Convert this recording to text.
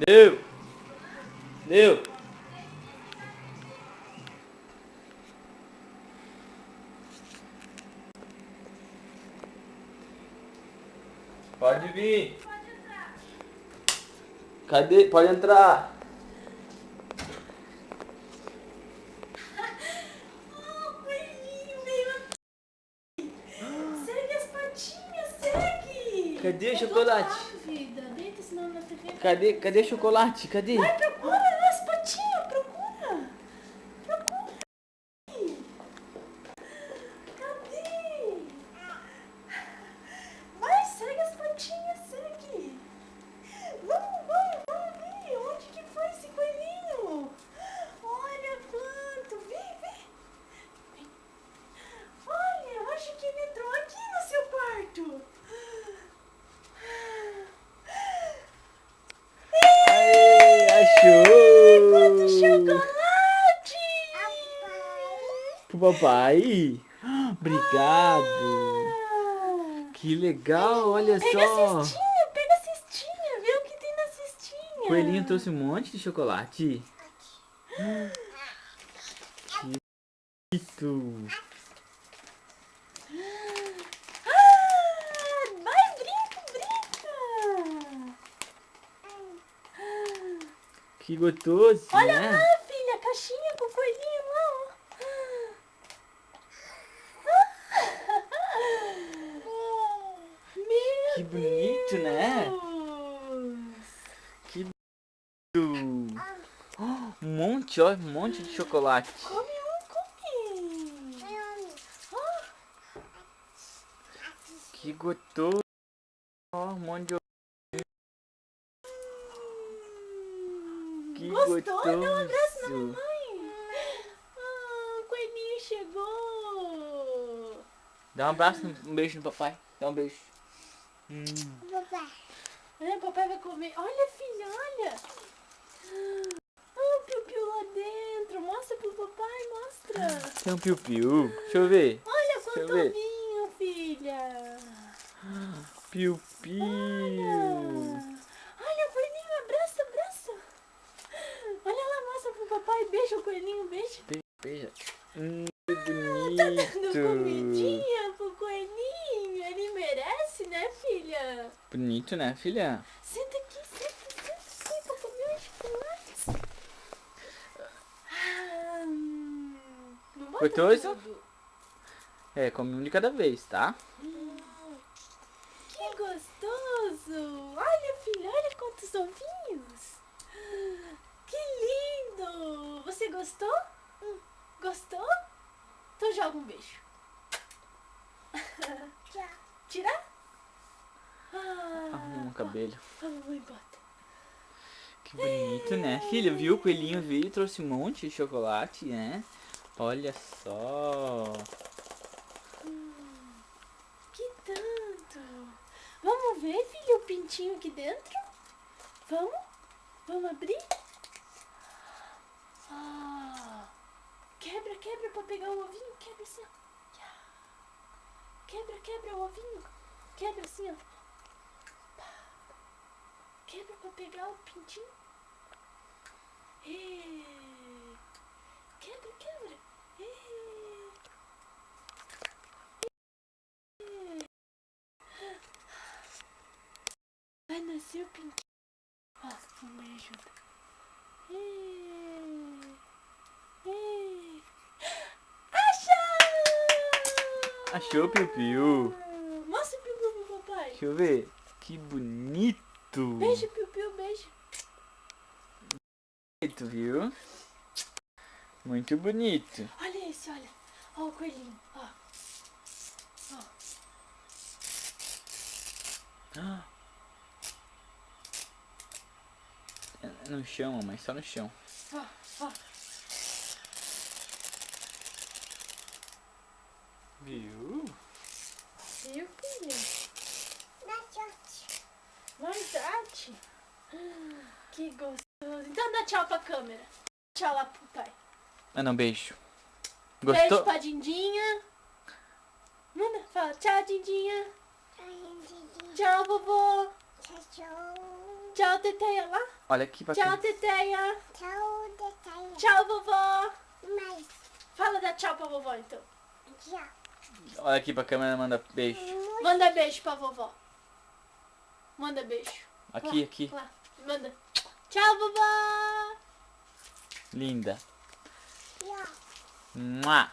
Deu! Deu! Pode vir! Cadê? Pode entrar! Oh, coelhinho veio aqui! Segue as patinhas, segue! Cadê o chocolate? Vida, deita senão na TV. Cadê o chocolate? Cadê? Vai, procura as patinhas, procura! Procura! Cadê? Vai, segue as patinhas, segue! Vamos ver! Onde que foi esse coelhinho? Olha quanto! Vem! Olha, eu acho que ele entrou aqui no seu quarto! Aê, achou! Quanto chocolate! Pro papai? Obrigado! Que legal, olha Pega só! a cestinha, vê o que tem na cestinha. O coelhinho trouxe um monte de chocolate. Que bonito! Vai, brinca! Que gostoso, Olha né? lá, filha, a caixinha com o coelhinho lá, ó. Meu Que bonito, né? Deus. Que bonito! Um monte, ó, um monte de chocolate. Come. Que gostoso! Ó, um monte de... Que Gostou? Dá um abraço na gostoso! mamãe. Ah, o coelhinho chegou. Dá um abraço, um beijo no papai. Dá um beijo. Papai vai comer. Olha, filha, olha. Ah, o piu-piu lá dentro. Mostra pro papai, mostra. Tem um piu-piu. Deixa eu ver. Olha Deixa eu quanto ver. ovinho, filha. Piu-piu. Olha, coelhinho, abraça. Olha lá, mostra pro papai. Beija o coelhinho, beija. Beija. Que Tá dando bonito. comidinha pro coelhinho. Ele merece, né, filha? Bonito, né, filha? Senta aqui, senta pra comer os chocolates. Não bota Gostoso? tudo. É, come um de cada vez, tá? Que gostoso! Olha, filha, olha quantos ovinhos! Que lindo! Você gostou? Gostou? Então joga um beijo. Tirar? Arruma o cabelo. A mamãe bota. Que bonito, né, filha? Viu? O coelhinho veio e trouxe um monte de chocolate, né? Olha só. Que tanto! Vamos ver, filha, o pintinho aqui dentro? Vamos? Vamos abrir? Quebra pra pegar o ovinho. Quebra assim, ó. Quebra o ovinho. Quebra assim, ó. Quebra pra pegar o pintinho. Quebra. Vai nascer o pintinho. Ó, mamãe ajuda. Achou o piu-piu? Mostra o piu-piu pro papai. Deixa eu ver. Que bonito. Beijo, piu-piu, beijo. Bonito, viu? Muito bonito. Olha esse, olha. Ó o coelhinho, ó. No chão, mamãe, só no chão. Ó. Viu? Viu, filha? Mais arte. Que gostoso. Então dá tchau pra câmera. Tchau lá pro pai. Manda um beijo. Beijo Gostou? pra Dindinha. Manda, fala tchau, Dindinha. Tchau, vovô. Tchau. Tchau, Teteia lá. Olha aqui pra Tchau, cá. Teteia. Tchau, Teteia. Tchau, vovó. Mas, Fala da tchau pra vovó, então. tchau. Olha aqui pra câmera, manda beijo. Manda beijo pra vovó. Manda beijo. Aqui, Lá, aqui. lá. Manda. Tchau, vovó. Linda. Tchau. Mua.